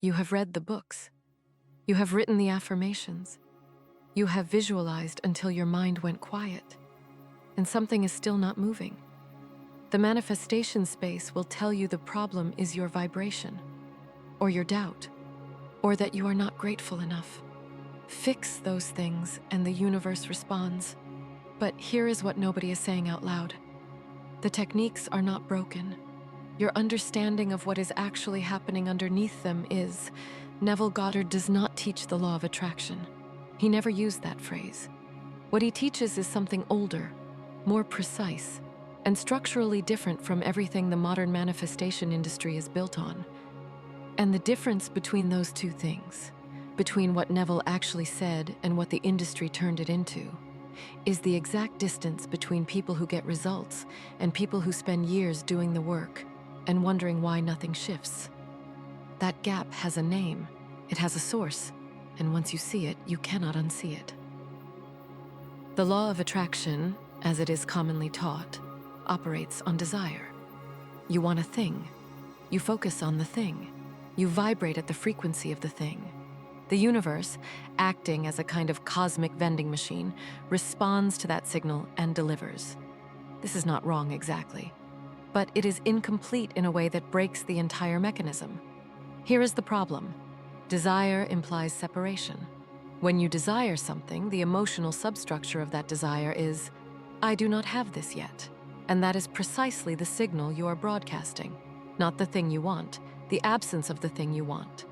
You have read the books. You have written the affirmations. You have visualized until your mind went quiet, and something is still not moving. The manifestation space will tell you the problem is your vibration, or your doubt, or that you are not grateful enough. Fix those things and the universe responds. But here is what nobody is saying out loud. The techniques are not broken. Your understanding of what is actually happening underneath them is. Neville Goddard does not teach the law of attraction. He never used that phrase. What he teaches is something older, more precise, and structurally different from everything the modern manifestation industry is built on. And the difference between those two things, between what Neville actually said and what the industry turned it into, is the exact distance between people who get results and people who spend years doing the work and wondering why nothing shifts. That gap has a name, it has a source, and once you see it, you cannot unsee it. The law of attraction, as it is commonly taught, operates on desire. You want a thing. You focus on the thing. You vibrate at the frequency of the thing. The universe, acting as a kind of cosmic vending machine, responds to that signal and delivers. This is not wrong exactly, but it is incomplete in a way that breaks the entire mechanism. Here is the problem. Desire implies separation. When you desire something, the emotional substructure of that desire is, I do not have this yet. And that is precisely the signal you are broadcasting, not the thing you want, the absence of the thing you want.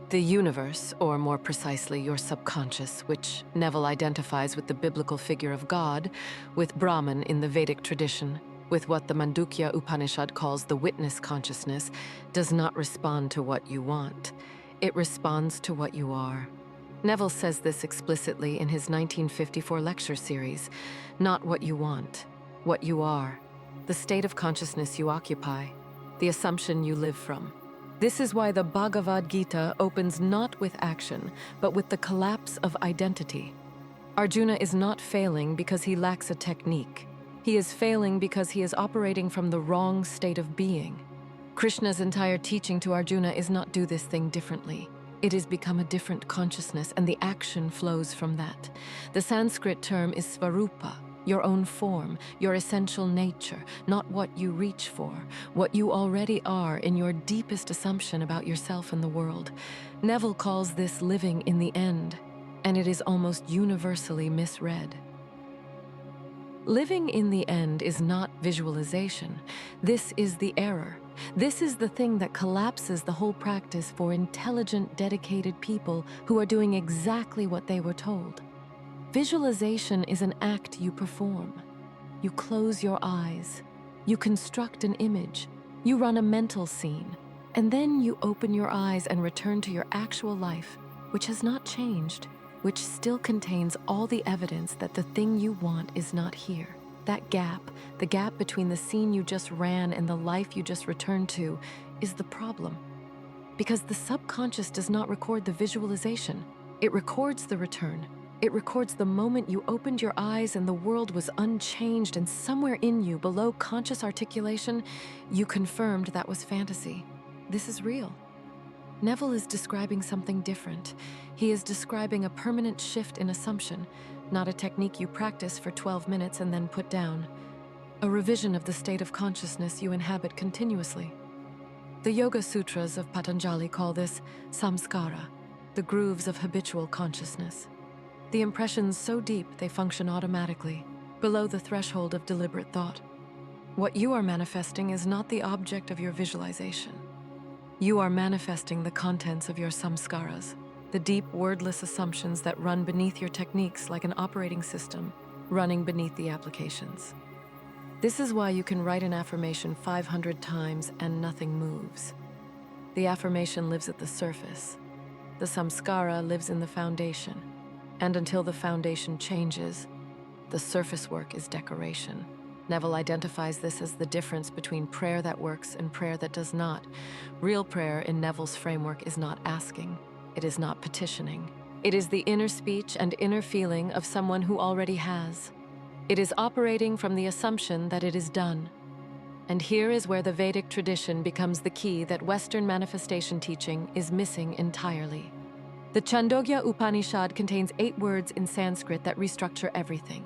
The universe, or more precisely your subconscious, which Neville identifies with the biblical figure of God, with Brahman in the Vedic tradition, with what the Mandukya Upanishad calls the witness consciousness, does not respond to what you want. It responds to what you are. Neville says this explicitly in his 1954 lecture series, not what you want, what you are, the state of consciousness you occupy, the assumption you live from. This is why the Bhagavad Gita opens not with action, but with the collapse of identity. Arjuna is not failing because he lacks a technique. He is failing because he is operating from the wrong state of being. Krishna's entire teaching to Arjuna is not do this thing differently. It is become a different consciousness, and the action flows from that. The Sanskrit term is svarupa, your own form, your essential nature, not what you reach for, what you already are in your deepest assumption about yourself and the world. Neville calls this living in the end, and it is almost universally misread. Living in the end is not visualization. This is the error. This is the thing that collapses the whole practice for intelligent, dedicated people who are doing exactly what they were told. Visualization is an act you perform. You close your eyes. You construct an image. You run a mental scene. And then you open your eyes and return to your actual life, which has not changed, which still contains all the evidence that the thing you want is not here. That gap, the gap between the scene you just ran and the life you just returned to, is the problem. Because the subconscious does not record the visualization. It records the return. It records the moment you opened your eyes and the world was unchanged, and somewhere in you, below conscious articulation, you confirmed that was fantasy. This is real. Neville is describing something different. He is describing a permanent shift in assumption, not a technique you practice for 12 minutes and then put down. A revision of the state of consciousness you inhabit continuously. The Yoga Sutras of Patanjali call this samskara, the grooves of habitual consciousness. The impressions so deep they function automatically, below the threshold of deliberate thought. What you are manifesting is not the object of your visualization. You are manifesting the contents of your samskaras, the deep wordless assumptions that run beneath your techniques like an operating system, running beneath the applications. This is why you can write an affirmation 500 times and nothing moves. The affirmation lives at the surface. The samskara lives in the foundation. And until the foundation changes, the surface work is decoration. Neville identifies this as the difference between prayer that works and prayer that does not. Real prayer in Neville's framework is not asking. It is not petitioning. It is the inner speech and inner feeling of someone who already has. It is operating from the assumption that it is done. And here is where the Vedic tradition becomes the key that Western manifestation teaching is missing entirely. The Chandogya Upanishad contains 8 words in Sanskrit that restructure everything.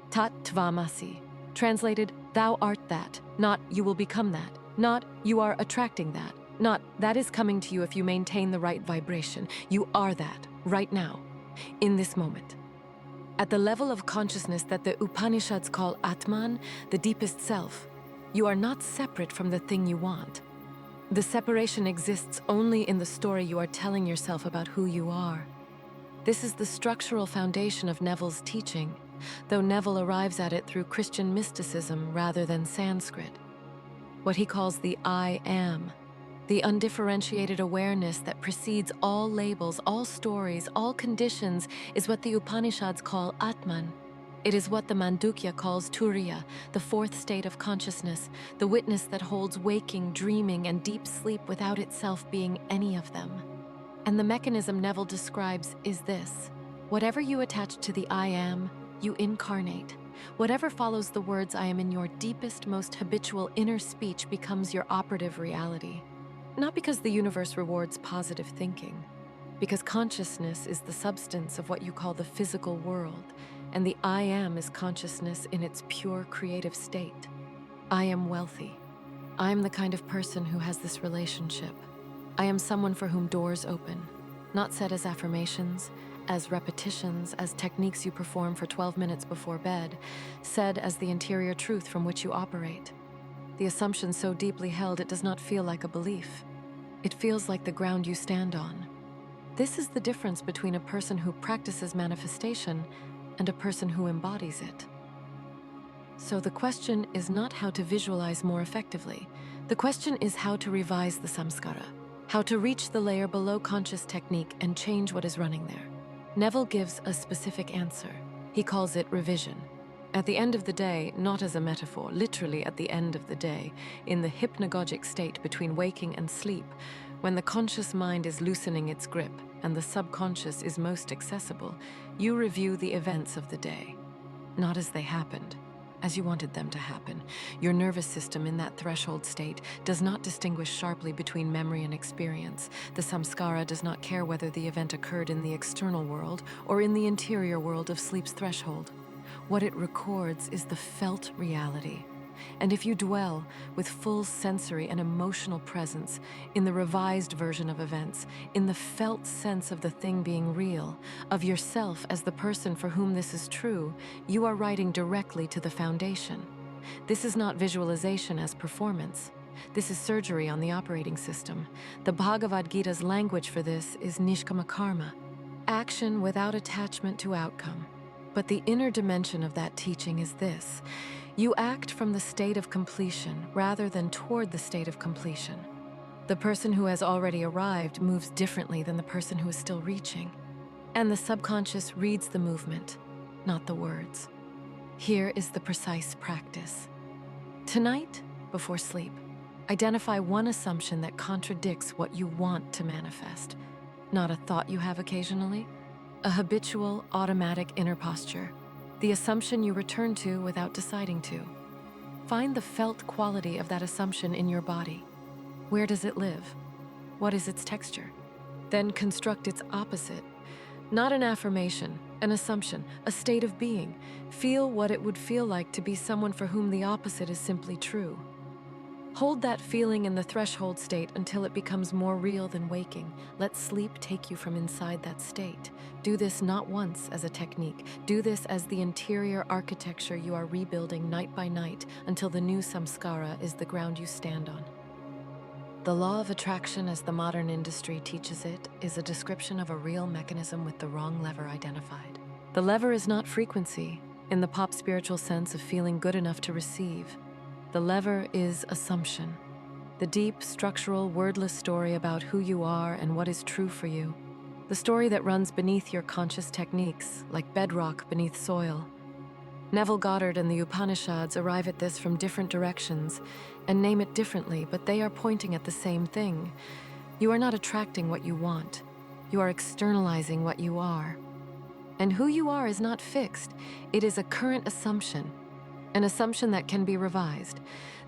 Tat tvamasi, translated, thou art that, not you will become that, not you are attracting that, not that is coming to you if you maintain the right vibration. You are that, right now, in this moment. At the level of consciousness that the Upanishads call Atman, the deepest self, you are not separate from the thing you want. The separation exists only in the story you are telling yourself about who you are. This is the structural foundation of Neville's teaching, though Neville arrives at it through Christian mysticism rather than Sanskrit. What he calls the I am, the undifferentiated awareness that precedes all labels, all stories, all conditions, is what the Upanishads call Atman. It is what the Mandukya calls Turiya, the 4th state of consciousness, the witness that holds waking, dreaming, and deep sleep without itself being any of them. And the mechanism Neville describes is this: whatever you attach to the I am, you incarnate. Whatever follows the words I am in your deepest, most habitual inner speech becomes your operative reality. Not because the universe rewards positive thinking, because consciousness is the substance of what you call the physical world, and the I am is consciousness in its pure creative state. I am wealthy. I am the kind of person who has this relationship. I am someone for whom doors open, not said as affirmations, as repetitions, as techniques you perform for 12 minutes before bed, said as the interior truth from which you operate. The assumption so deeply held it does not feel like a belief. It feels like the ground you stand on. This is the difference between a person who practices manifestation and a person who embodies it. So the question is not how to visualize more effectively. The question is how to revise the samskara, how to reach the layer below conscious technique and change what is running there. Neville gives a specific answer. He calls it revision. At the end of the day, not as a metaphor, literally at the end of the day, in the hypnagogic state between waking and sleep, when the conscious mind is loosening its grip and the subconscious is most accessible, you review the events of the day, not as they happened, as you wanted them to happen. Your nervous system in that threshold state does not distinguish sharply between memory and experience. The samskara does not care whether the event occurred in the external world or in the interior world of sleep's threshold. What it records is the felt reality. And if you dwell with full sensory and emotional presence in the revised version of events, in the felt sense of the thing being real, of yourself as the person for whom this is true, you are writing directly to the foundation. This is not visualization as performance. This is surgery on the operating system. The Bhagavad Gita's language for this is nishkama karma, action without attachment to outcome. But the inner dimension of that teaching is this: you act from the state of completion rather than toward the state of completion. The person who has already arrived moves differently than the person who is still reaching. And the subconscious reads the movement, not the words. Here is the precise practice. Tonight, before sleep, identify one assumption that contradicts what you want to manifest, not a thought you have occasionally. A habitual, automatic inner posture, the assumption you return to without deciding to. Find the felt quality of that assumption in your body. Where does it live? What is its texture? Then construct its opposite. Not an affirmation, an assumption, a state of being. Feel what it would feel like to be someone for whom the opposite is simply true. Hold that feeling in the threshold state until it becomes more real than waking. Let sleep take you from inside that state. Do this not once as a technique. Do this as the interior architecture you are rebuilding night by night until the new samskara is the ground you stand on. The law of attraction, as the modern industry teaches it, is a description of a real mechanism with the wrong lever identified. The lever is not frequency, in the pop spiritual sense of feeling good enough to receive. The lever is assumption, the deep, structural, wordless story about who you are and what is true for you. The story that runs beneath your conscious techniques, like bedrock beneath soil. Neville Goddard and the Upanishads arrive at this from different directions and name it differently, but they are pointing at the same thing. You are not attracting what you want. You are externalizing what you are. And who you are is not fixed. It is a current assumption. An assumption that can be revised.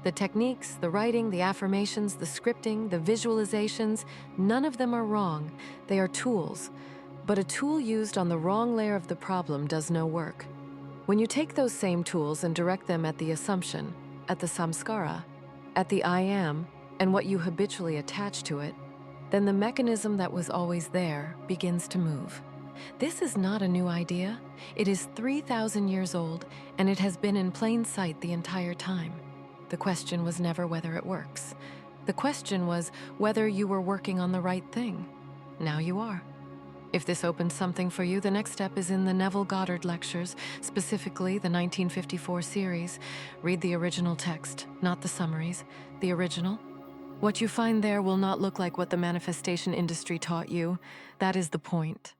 The techniques, the writing, the affirmations, the scripting, the visualizations, none of them are wrong. They are tools. But a tool used on the wrong layer of the problem does no work. When you take those same tools and direct them at the assumption, at the samskara, at the I am, and what you habitually attach to it, then the mechanism that was always there begins to move. This is not a new idea. It is 3,000 years old, and it has been in plain sight the entire time. The question was never whether it works. The question was whether you were working on the right thing. Now you are. If this opens something for you, the next step is in the Neville Goddard lectures, specifically the 1954 series. Read the original text, not the summaries, the original. What you find there will not look like what the manifestation industry taught you. That is the point.